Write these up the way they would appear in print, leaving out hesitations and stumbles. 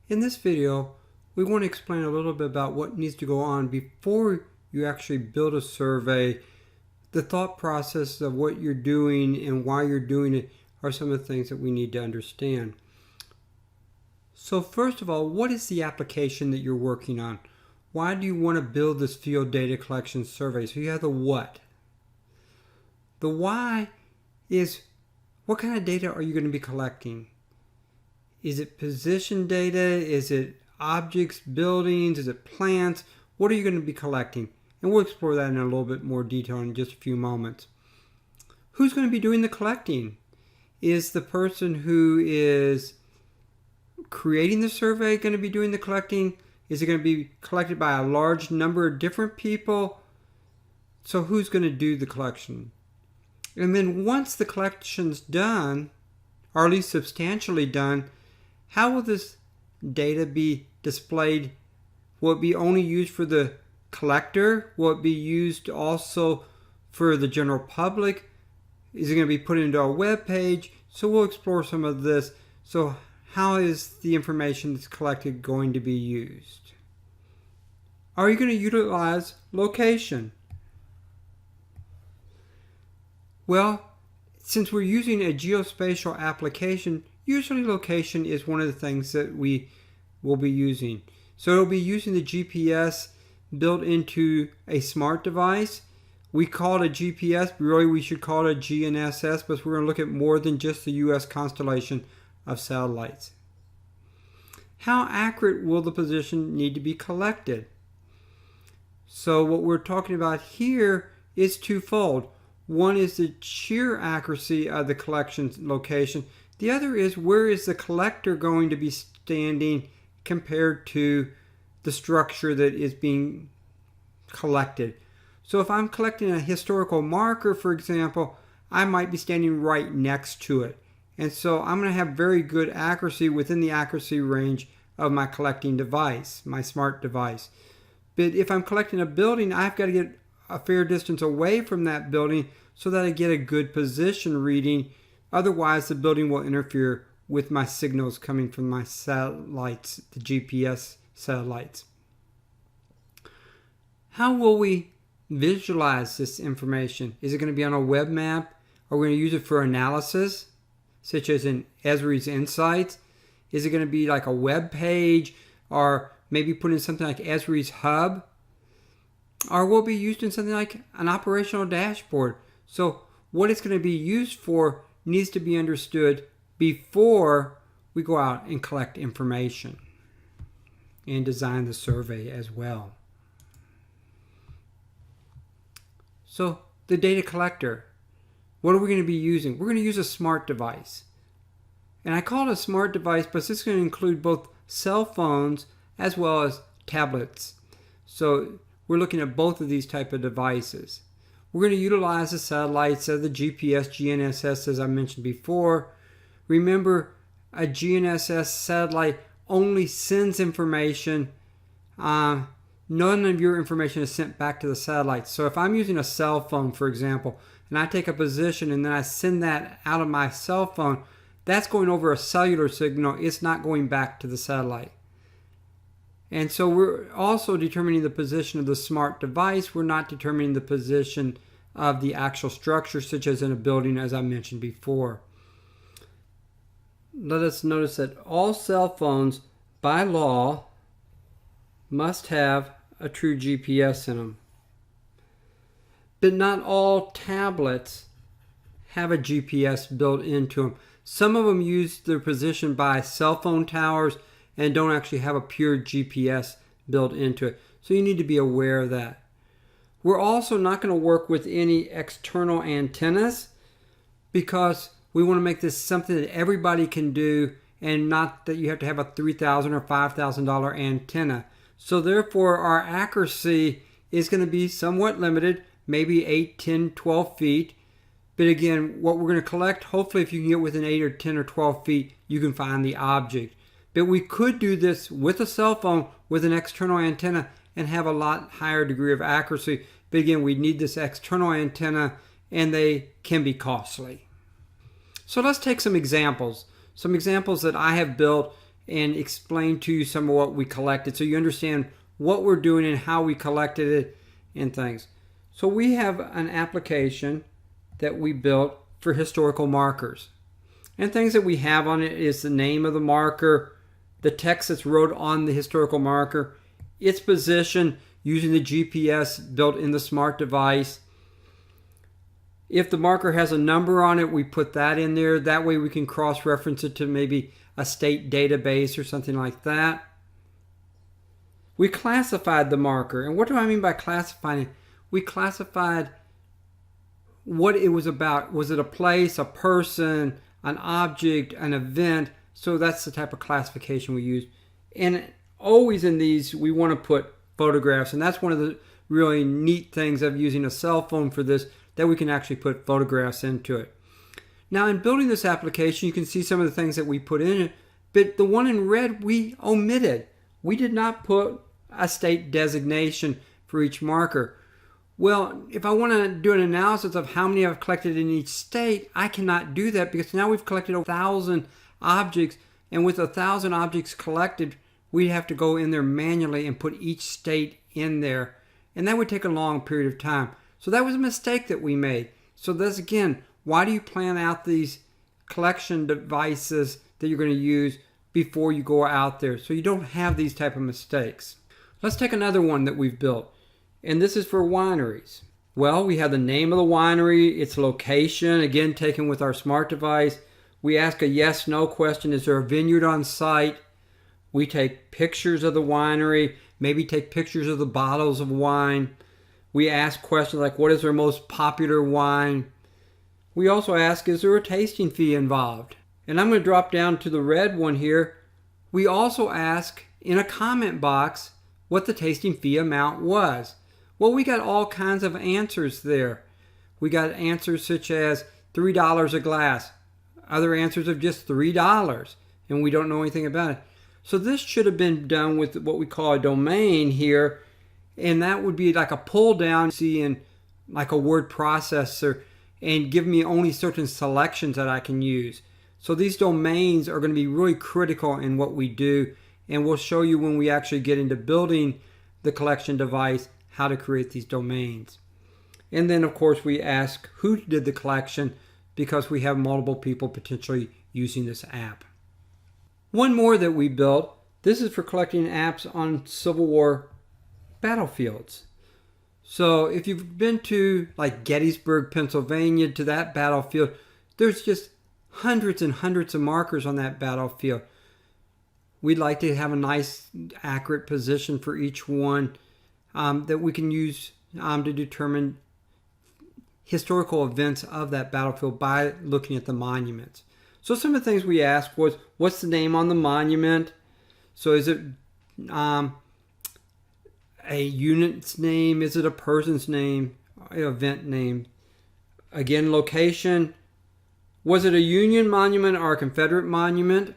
In this video, we want to explain a little bit about what needs to go on before you actually build a survey. The thought process of what you're doing and why you're doing it are some of the things that we need to understand. So first of all, what is the application that you're working on? Why do you want to build this field data collection survey? So you have the what. The why is what kind of data are you going to be collecting? Is it position data? Is it objects, buildings? Is it plants? What are you going to be collecting? And we'll explore that in a little bit more detail in just a few moments. Who's going to be doing the collecting? Is the person who is creating the survey going to be doing the collecting? Is it going to be collected by a large number of different people? So who's going to do the collection? And then once the collection's done, or at least substantially done, how will this data be displayed? Will it be only used for the collector? Will it be used also for the general public? Is it going to be put into a web page? So we'll explore some of this. So how is the information that's collected going to be used? Are you going to utilize location? Well, since we're using a geospatial application, usually location is one of the things that we will be using. So it'll be using the GPS built into a smart device. We call it a GPS, but really we should call it a GNSS, but we're going to look at more than just the U.S. constellation of satellites. How accurate will the position need to be collected? So what we're talking about here is twofold. One is the sheer accuracy of the collection location. The other is where is the collector going to be standing compared to the structure that is being collected. So if I'm collecting a historical marker, for example, I might be standing right next to it. And so I'm going to have very good accuracy within the accuracy range of my collecting device, my smart device. But if I'm collecting a building, I've got to get a fair distance away from that building so that I get a good position reading. Otherwise, the building will interfere with my signals coming from my satellites, the GPS satellites. How will we visualize this information? Is it going to be on a web map? Are we going to use it for analysis, such as in Esri's Insights? Is it going to be like a web page, or maybe put in something like Esri's Hub? Or will it be used in something like an operational dashboard? So what it's going to be used for needs to be understood before we go out and collect information and design the survey as well. So the data collector, what are we going to be using? We're going to use a smart device. And I call it a smart device, but this is going to include both cell phones as well as tablets. So we're looking at both of these type of devices. We're going to utilize the satellites, the GPS, GNSS, as I mentioned before. Remember, a GNSS satellite only sends information. None of your information is sent back to the satellite. So if I'm using a cell phone, for example, and I take a position and then I send that out of my cell phone, that's going over a cellular signal. It's not going back to the satellite. And so we're also determining the position of the smart device. We're not determining the position of the actual structure, such as in a building, as I mentioned before. Let us notice that all cell phones, by law, must have a true GPS in them. But not all tablets have a GPS built into them. Some of them use their position by cell phone towers and don't actually have a pure GPS built into it. So you need to be aware of that. We're also not going to work with any external antennas because we want to make this something that everybody can do and not that you have to have a $3,000 or $5,000 antenna. So therefore our accuracy is going to be somewhat limited, maybe 8, 10, 12 feet. But again, what we're going to collect, hopefully if you can get within 8 or 10 or 12 feet, you can find the object. But we could do this with a cell phone with an external antenna and have a lot higher degree of accuracy. But again, we need this external antenna and they can be costly. So let's take some examples that I have built and explain to you some of what we collected so you understand what we're doing and how we collected it and things. So we have an application that we built for historical markers. And things that we have on it is the name of the marker, the text that's wrote on the historical marker, its position using the GPS built in the smart device. If the marker has a number on it, we put that in there. That way we can cross-reference it to maybe a state database or something like that. We classified the marker. And what do I mean by classifying it? We classified what it was about. Was it a place, a person, an object, an event? So that's the type of classification we use. And always in these, we want to put photographs. And that's one of the really neat things of using a cell phone for this, that we can actually put photographs into it. Now in building this application, you can see some of the things that we put in it, but the one in red we omitted. We did not put a state designation for each marker. Well, if I want to do an analysis of how many I've collected in each state, I cannot do that because now we've collected 1,000 objects, and with 1,000 objects collected, we'd have to go in there manually and put each state in there, and that would take a long period of time. So that was a mistake that we made. So that's, again, why do you plan out these collection devices that you're going to use before you go out there so you don't have these type of mistakes? Let's take another one that we've built, and this is for wineries. Well, we have the name of the winery, its location, again taken with our smart device. We ask a yes/no question. Is there a vineyard on site? We take pictures of the winery, maybe take pictures of the bottles of wine. We ask questions like, what is their most popular wine? We also ask, is there a tasting fee involved? And I'm going to drop down to the red one here. We also ask in a comment box what the tasting fee amount was. Well, we got all kinds of answers there. We got answers such as $3 a glass. Other answers of just $3, and we don't know anything about it. So this should have been done with what we call a domain here, and that would be like a pull down, see, in like a word processor, and give me only certain selections that I can use. So these domains are going to be really critical in what we do, and we'll show you when we actually get into building the collection device how to create these domains. And then of course we ask who did the collection, because we have multiple people potentially using this app. One more that we built, this is for collecting apps on Civil War battlefields. So if you've been to like Gettysburg, Pennsylvania, to that battlefield, there's just hundreds and hundreds of markers on that battlefield. We'd like to have a nice accurate position for each one that we can use to determine historical events of that battlefield by looking at the monuments. So some of the things we asked was, what's the name on the monument? So is it a unit's name? Is it a person's name? Event name? Again, location. Was it a Union monument or a Confederate monument?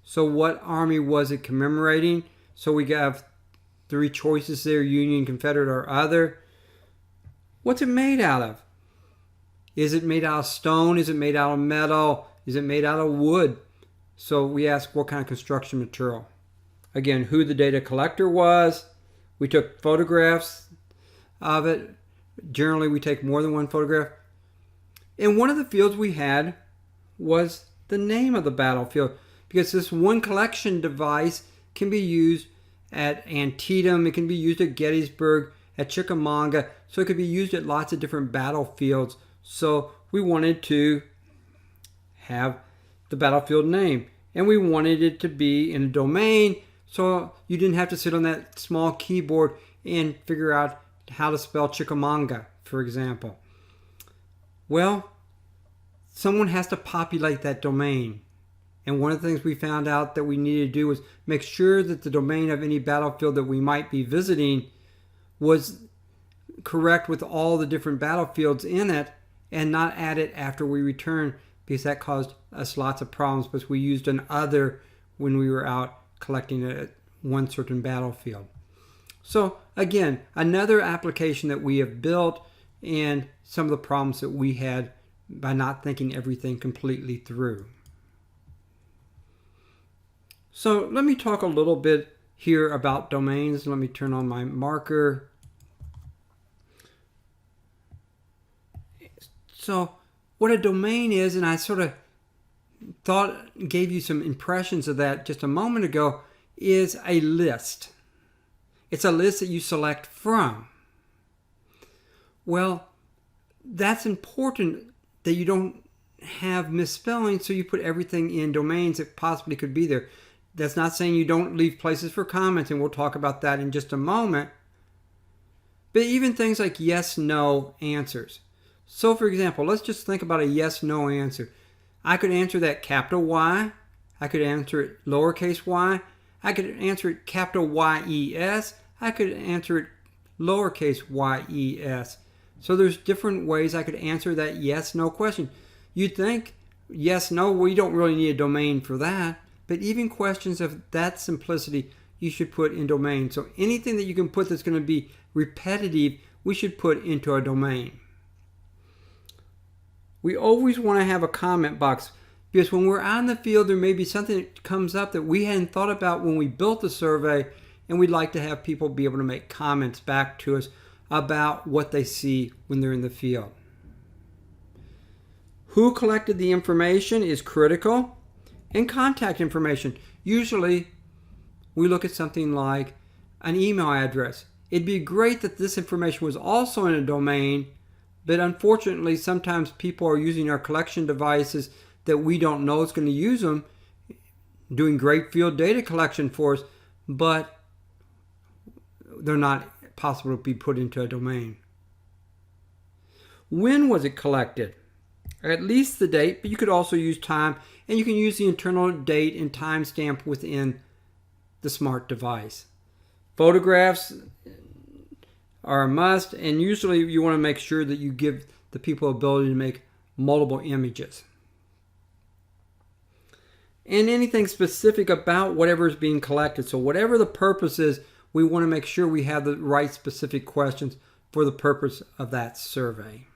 So what army was it commemorating? So we have three choices there, Union, Confederate, or other. What's it made out of? Is it made out of stone? Is it made out of metal? Is it made out of wood? So we ask what kind of construction material. Again, who the data collector was. We took photographs of it. Generally, we take more than one photograph. And one of the fields we had was the name of the battlefield, because this one collection device can be used at Antietam, it can be used at Gettysburg, at Chickamauga, so it could be used at lots of different battlefields. So we wanted to have the battlefield name, and we wanted it to be in a domain, so you didn't have to sit on that small keyboard and figure out how to spell Chickamauga, for example. Well, someone has to populate that domain. And one of the things we found out that we needed to do was make sure that the domain of any battlefield that we might be visiting was correct with all the different battlefields in it, and not add it after we return, because that caused us lots of problems, because we used an other when we were out collecting at one certain battlefield. So again, another application that we have built, and some of the problems that we had by not thinking everything completely through. So let me talk a little bit here about domains. Let me turn on my marker. So what a domain is, and I sort of gave you some impressions of that just a moment ago, is a list. It's a list that you select from. Well, that's important that you don't have misspelling, so you put everything in domains that possibly could be there. That's not saying you don't leave places for comments, and we'll talk about that in just a moment. But even things like yes, no answers. So for example, let's just think about a yes, no answer. I could answer that capital Y. I could answer it lowercase y. I could answer it capital Y-E-S. I could answer it lowercase y-e-s. So there's different ways I could answer that yes, no question. You'd think yes, no, well, you don't really need a domain for that. But even questions of that simplicity, you should put in domain. So anything that you can put that's going to be repetitive, we should put into a domain. We always want to have a comment box, because when we're out in the field, there may be something that comes up that we hadn't thought about when we built the survey, and we'd like to have people be able to make comments back to us about what they see when they're in the field. Who collected the information is critical, and contact information. Usually, we look at something like an email address. It'd be great that this information was also in a domain, but unfortunately, sometimes people are using our collection devices that we don't know is going to use them, doing great field data collection for us, but they're not possible to be put into a domain. When was it collected? At least the date, but you could also use time, and you can use the internal date and timestamp within the smart device. Photographs are a must, and usually you want to make sure that you give the people ability to make multiple images. And anything specific about whatever is being collected. So whatever the purpose is, we want to make sure we have the right specific questions for the purpose of that survey.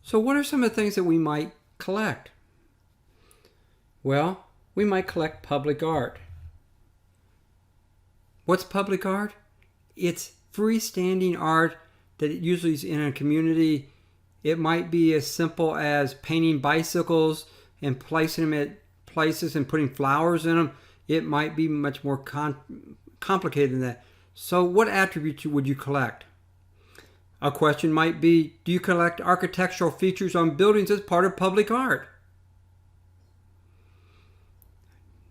So what are some of the things that we might collect? Well, we might collect public art. What's public art? It's freestanding art that usually is in a community. It might be as simple as painting bicycles and placing them at places and putting flowers in them. It might be much more complicated than that. So what attributes would you collect? A question might be, do you collect architectural features on buildings as part of public art?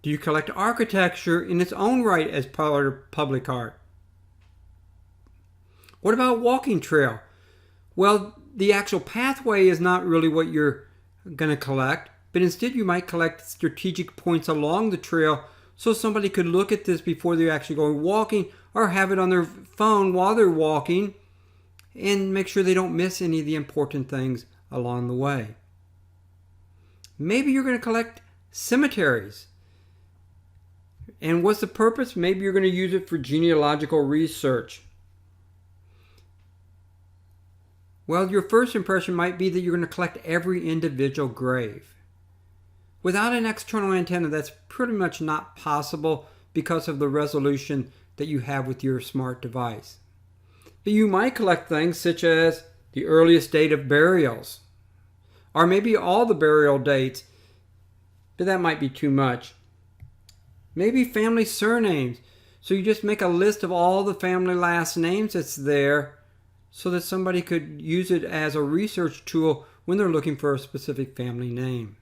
Do you collect architecture in its own right as part of public art? What about walking trail? Well, the actual pathway is not really what you're going to collect, but instead you might collect strategic points along the trail so somebody could look at this before they're actually going walking, or have it on their phone while they're walking and make sure they don't miss any of the important things along the way. Maybe you're going to collect cemeteries. And what's the purpose? Maybe you're going to use it for genealogical research. Well, your first impression might be that you're going to collect every individual grave. Without an external antenna, that's pretty much not possible because of the resolution that you have with your smart device. But you might collect things such as the earliest date of burials, or maybe all the burial dates, but that might be too much. Maybe family surnames. So you just make a list of all the family last names that's there so that somebody could use it as a research tool when they're looking for a specific family name.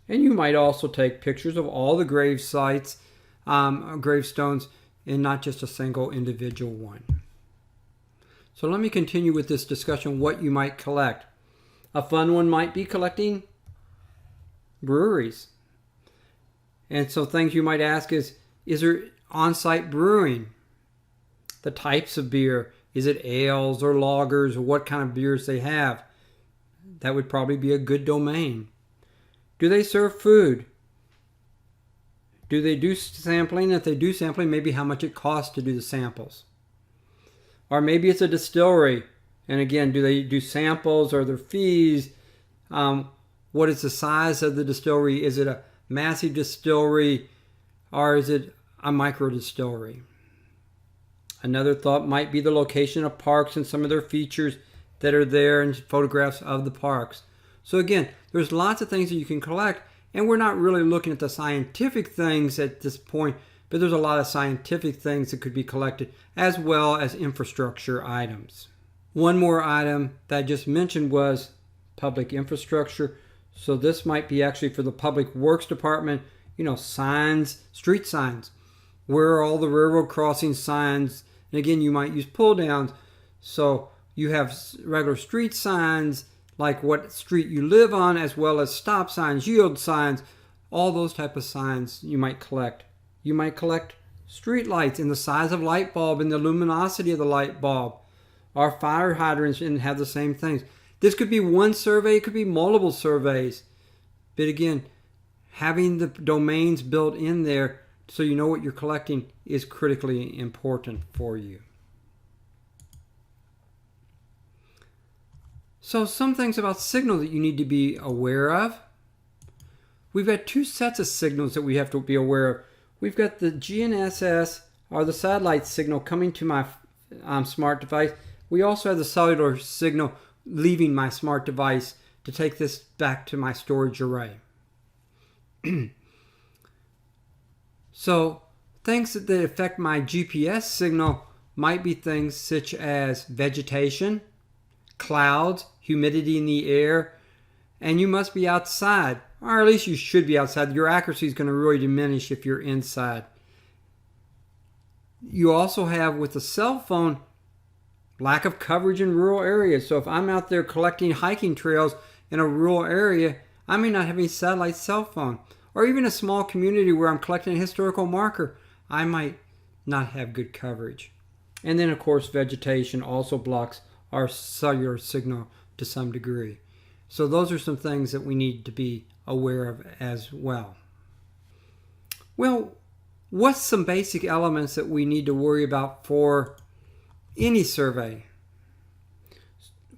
And you might also take pictures of all the grave sites, gravestones, and not just a single individual one. So let me continue with this discussion, what you might collect. A fun one might be collecting breweries. And so things you might ask is there on-site brewing? The types of beer. Is it ales or lagers, or what kind of beers they have? That would probably be a good domain. Do they serve food? Do they do sampling? If they do sampling, maybe how much it costs to do the samples. Or maybe it's a distillery. And again, do they do samples? Or their fees? What is the size of the distillery? Is it a massive distillery? or is it a micro distillery? Another thought might be the location of parks and some of their features that are there and photographs of the parks. So again, there's lots of things that you can collect, and we're not really looking at the scientific things at this point, but there's a lot of scientific things that could be collected as well as infrastructure items. One more item that I just mentioned was public infrastructure. So this might be actually for the Public Works Department, signs, street signs. Where are all the railroad crossing signs? And again, you might use pull downs. So you have regular street signs, like what street you live on, as well as stop signs, yield signs, all those type of signs you might collect. You might collect street lights in the size of light bulb and the luminosity of the light bulb. Our fire hydrants and have the same things. This could be one survey, it could be multiple surveys. But again, having the domains built in there so you know what you're collecting is critically important for you. So some things about signal that you need to be aware of. We've got two sets of signals that we have to be aware of. We've got the GNSS, or the satellite signal, coming to my smart device. We also have the cellular signal leaving my smart device to take this back to my storage array. So things that affect my GPS signal might be things such as vegetation, clouds, humidity in the air, and you must be outside, or at least you should be outside. Your accuracy is going to really diminish if you're inside. You also have, with the cell phone, lack of coverage in rural areas. So if I'm out there collecting hiking trails in a rural area, I may not have any satellite cell phone. Or even a small community where I'm collecting a historical marker, I might not have good coverage. And then of course vegetation also blocks our cellular signal to some degree. So those are some things that we need to be aware of as well. Well, what's some basic elements that we need to worry about for any survey?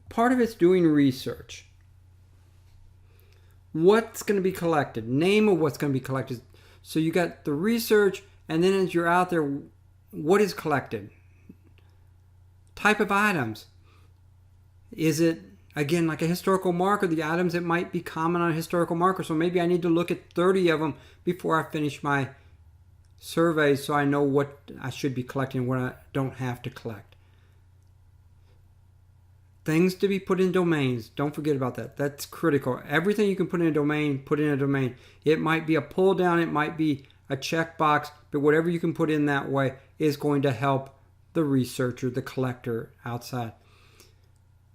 Part of it's doing research. What's going to be collected? Name of what's going to be collected. So you got the research, and then as you're out there, what is collected? Type of items. Is it, again, like a historical marker, the items that might be common on a historical marker? So maybe I need to look at 30 of them before I finish my survey so I know what I should be collecting and what I don't have to collect. Things to be put in domains. Don't forget about that. That's critical. Everything you can put in a domain, put in a domain. It might be a pull down, it might be a checkbox, but whatever you can put in that way is going to help the researcher, the collector outside.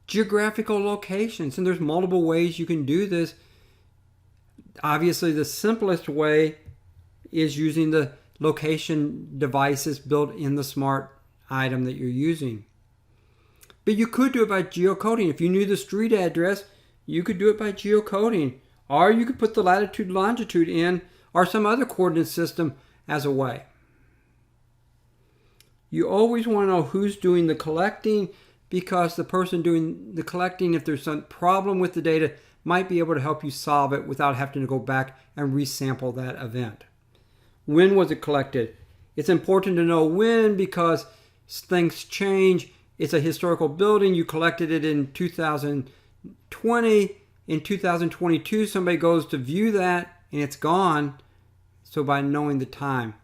Geographical locations, and there's multiple ways you can do this. Obviously, the simplest way is using the location devices built in the smart item that you're using. But you could do it by geocoding. If you knew the street address, you could do it by geocoding. Or you could put the latitude, longitude in, or some other coordinate system as a way. You always want to know who's doing the collecting, because the person doing the collecting, if there's some problem with the data, might be able to help you solve it without having to go back and resample that event. When was it collected? It's important to know when, because things change. It's a historical building. You collected it in 2020. In 2022, somebody goes to view that and it's gone. So by knowing the time.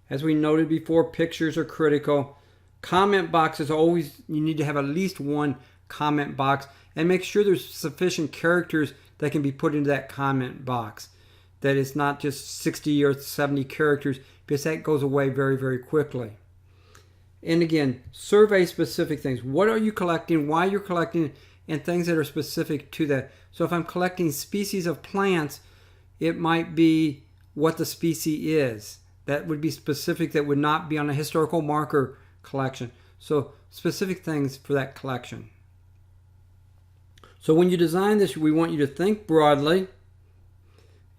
As we noted before, pictures are critical. Comment boxes, always, you need to have at least one comment box, and make sure there's sufficient characters that can be put into that comment box. That it's not just 60 or 70 characters, because that goes away very, very quickly. And again, survey specific things. What are you collecting, why you're collecting, and things that are specific to that. So if I'm collecting species of plants, it might be what the species is. That would be specific, that would not be on a historical marker collection. So specific things for that collection. So when you design this, we want you to think broadly,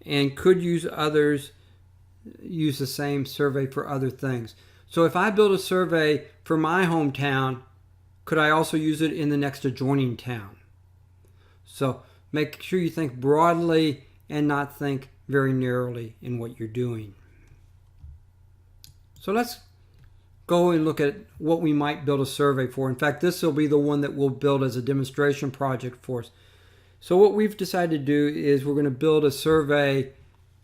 and could use the same survey for other things. So if I build a survey for my hometown, could I also use it in the next adjoining town? So make sure you think broadly and not think very narrowly in what you're doing. So let's go and look at what we might build a survey for. In fact, this will be the one that we'll build as a demonstration project for us. So what we've decided to do is we're going to build a survey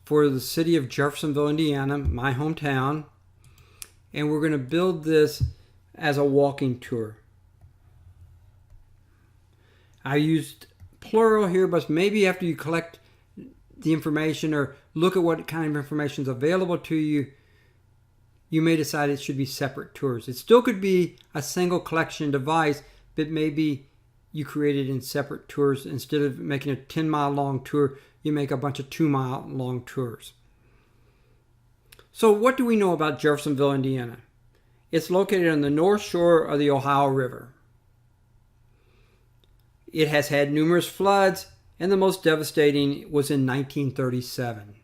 for the city of Jeffersonville, Indiana, my hometown. And we're going to build this as a walking tour. I used plural here, but maybe after you collect the information or look at what kind of information is available to you, you may decide it should be separate tours. It still could be a single collection device, but maybe you create it in separate tours. Instead of making a 10-mile long tour, you make a bunch of 2-mile long tours. So what do we know about Jeffersonville, Indiana? It's located on the north shore of the Ohio River. It has had numerous floods, and the most devastating was in 1937.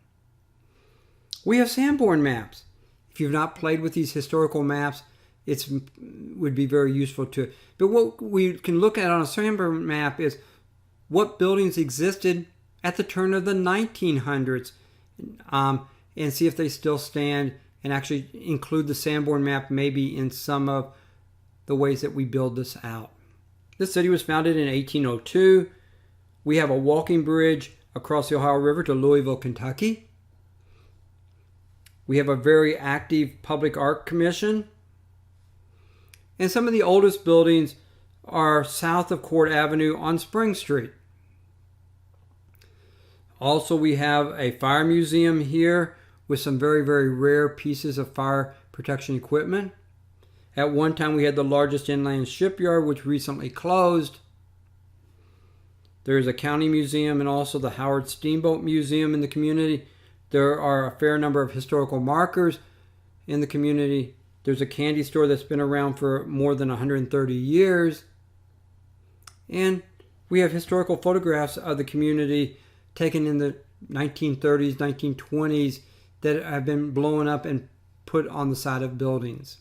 We have Sanborn maps. If you've not played with these historical maps, it would be very useful to. But what we can look at on a Sanborn map is what buildings existed at the turn of the 1900s, and see if they still stand, and actually include the Sanborn map maybe in some of the ways that we build this out. This city was founded in 1802. We have a walking bridge across the Ohio River to Louisville, Kentucky. We have a very active public art commission. And some of the oldest buildings are south of Court Avenue on Spring Street. Also, we have a fire museum here with some very, very rare pieces of fire protection equipment. At one time, we had the largest inland shipyard, which recently closed. There's a county museum and also the Howard Steamboat Museum in the community. There are a fair number of historical markers in the community. There's a candy store that's been around for more than 130 years. And we have historical photographs of the community taken in the 1930s, 1920s that have been blown up and put on the side of buildings.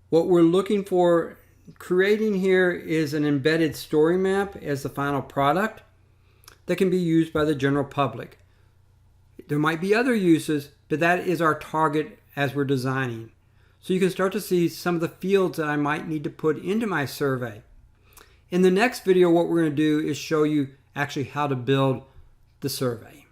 What we're looking for creating here is an embedded story map as the final product that can be used by the general public. There might be other uses, but that is our target as we're designing. So you can start to see some of the fields that I might need to put into my survey. In the next video, what we're going to do is show you actually how to build the survey.